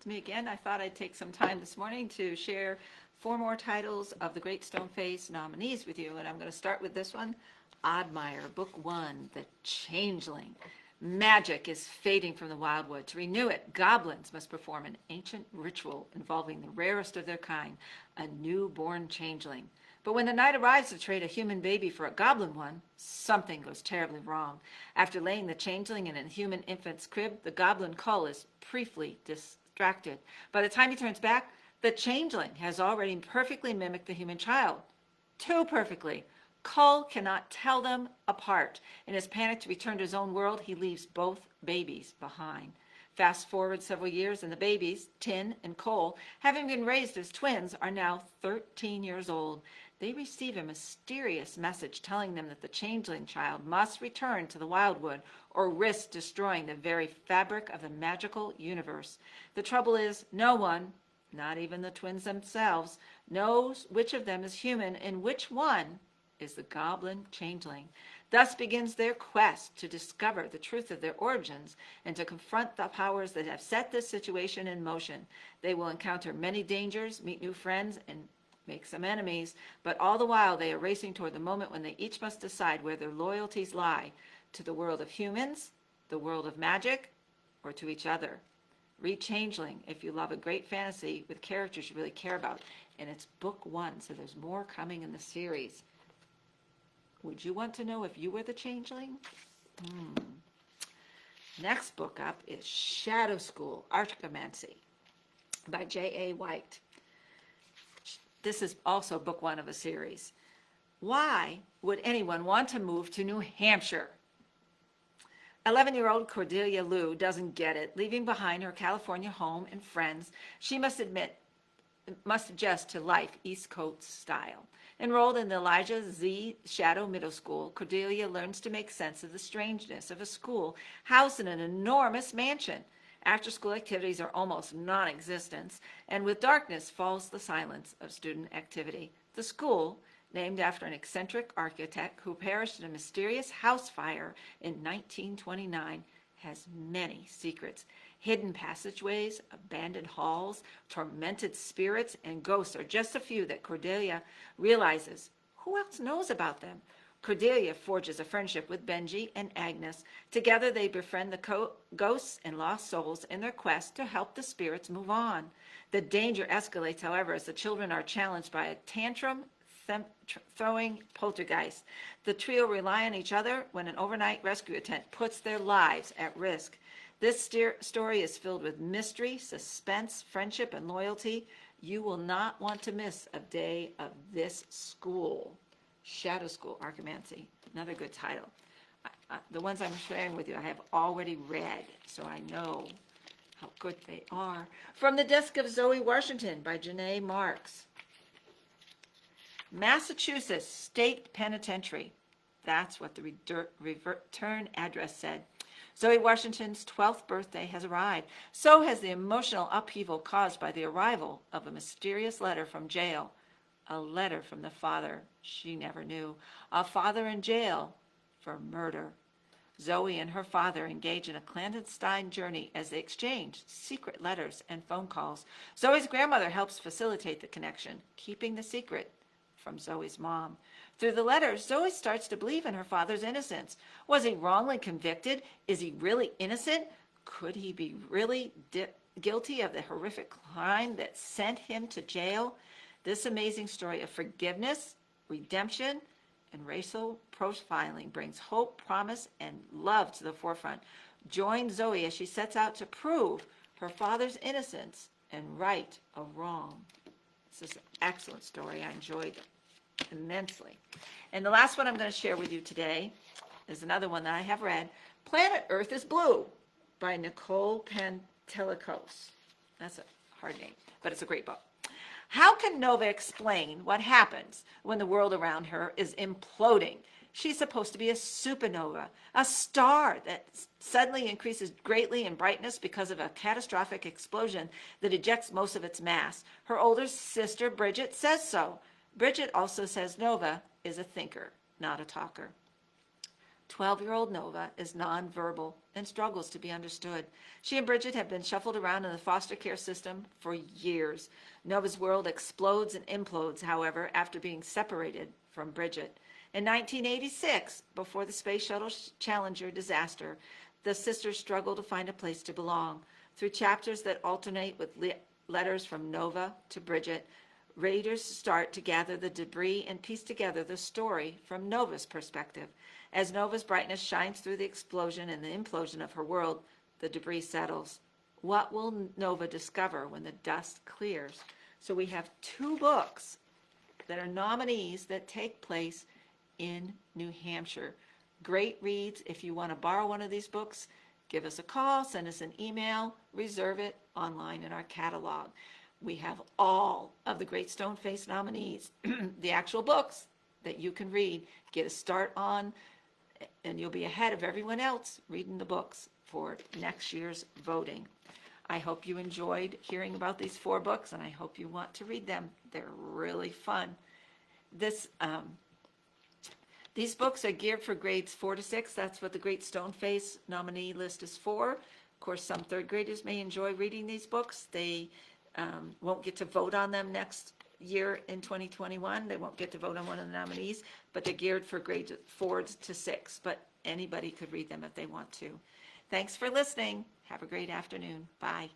It's me again. I thought I'd take some time this morning to share 4 more titles of the Great Stone Face nominees with you, and I'm going to start with this one, Oddmeyer, Book 1, The Changeling. Magic is fading from the wildwood. To renew it, goblins must perform an ancient ritual involving the rarest of their kind, a newborn changeling. But when the night arrives to trade a human baby for a goblin one, something goes terribly wrong. After laying the changeling in a human infant's crib, the goblin Cull is briefly distracted. By the time he turns back, the changeling has already perfectly mimicked the human child. Too perfectly. Cull cannot tell them apart. In his panic to return to his own world, he leaves both babies behind. Fast forward several years, and the babies, Tin and Cole, having been raised as twins, are now 13 years old. They receive a mysterious message telling them that the changeling child must return to the wildwood or risk destroying the very fabric of the magical universe. The trouble is, no one, not even the twins themselves, knows which of them is human and which one is the goblin changeling. Thus begins their quest to discover the truth of their origins and to confront the powers that have set this situation in motion. They will encounter many dangers, meet new friends, and make some enemies, but all the while they are racing toward the moment when they each must decide where their loyalties lie, to the world of humans, the world of magic, or to each other. Read Changeling if you love a great fantasy with characters you really care about, and it's book 1, so there's more coming in the series. Would you want to know if you were the changeling? Next book up is Shadow School, Archimancy by J.A. White. This is also book 1 of a series. Why would anyone want to move to New Hampshire? 11-year-old Cordelia Lou doesn't get it. Leaving behind her California home and friends, she must adjust to life East Coast style. Enrolled in the Elijah Z. Shadow Middle School, Cordelia learns to make sense of the strangeness of a school housed in an enormous mansion. After-school activities are almost non-existent, and with darkness falls the silence of student activity. The school, named after an eccentric architect who perished in a mysterious house fire in 1929, has many secrets. Hidden passageways, abandoned halls, tormented spirits, and ghosts are just a few that Cordelia realizes. Who else knows about them? Cordelia forges a friendship with Benji and Agnes. Together they befriend the ghosts and lost souls in their quest to help the spirits move on. The danger escalates, however, as the children are challenged by a tantrum-throwing poltergeist. The trio rely on each other when an overnight rescue attempt puts their lives at risk. This story is filled with mystery, suspense, friendship, and loyalty. You will not want to miss a day of this school. Shadow School, Archimancy, another good title. The ones I'm sharing with you I have already read, so I know how good they are. From the Desk of Zoe Washington by Janae Marks. Massachusetts State Penitentiary. That's what the return address said. Zoe Washington's 12th birthday has arrived. So has the emotional upheaval caused by the arrival of a mysterious letter from jail. A letter from the father she never knew. A father in jail for murder. Zoe and her father engage in a clandestine journey as they exchange secret letters and phone calls. Zoe's grandmother helps facilitate the connection, keeping the secret from Zoe's mom. Through the letters, Zoe starts to believe in her father's innocence. Was he wrongly convicted? Is he really innocent? Could he be really guilty of the horrific crime that sent him to jail? This amazing story of forgiveness, redemption, and racial profiling brings hope, promise, and love to the forefront. Join Zoe as she sets out to prove her father's innocence and right a wrong. This is an excellent story. I enjoyed it immensely. And the last one I'm going to share with you today is another one that I have read, Planet Earth is Blue by Nicole Pantelikos. That's a hard name, but it's a great book. How can Nova explain what happens when the world around her is imploding? She's supposed to be a supernova, a star that suddenly increases greatly in brightness because of a catastrophic explosion that ejects most of its mass. Her older sister, Bridget, says so. Bridget also says Nova is a thinker, not a talker. 12-year-old Nova is nonverbal and struggles to be understood. She and Bridget have been shuffled around in the foster care system for years. Nova's world explodes and implodes, however, after being separated from Bridget. In 1986, before the Space Shuttle Challenger disaster, the sisters struggle to find a place to belong. Through chapters that alternate with letters from Nova to Bridget, readers start to gather the debris and piece together the story from Nova's perspective. As Nova's brightness shines through the explosion and the implosion of her world, the debris settles. What will Nova discover when the dust clears? So we have 2 books that are nominees that take place in New Hampshire. Great reads. If you want to borrow one of these books, give us a call, send us an email, reserve it online in our catalog. We have all of the Great Stone Face nominees, the actual books that you can read, get a start on, and you'll be ahead of everyone else reading the books for next year's voting. I hope you enjoyed hearing about these 4 books, and I hope you want to read them. They're really fun. These books are geared for grades 4 to 6. That's what the Great Stone Face nominee list is for. Of course, some 3rd graders may enjoy reading these books. They won't get to vote on them next year in 2021. They won't get to vote on one of the nominees, but they're geared for grades 4 to 6. But anybody could read them if they want to. Thanks for listening. Have a great afternoon. Bye.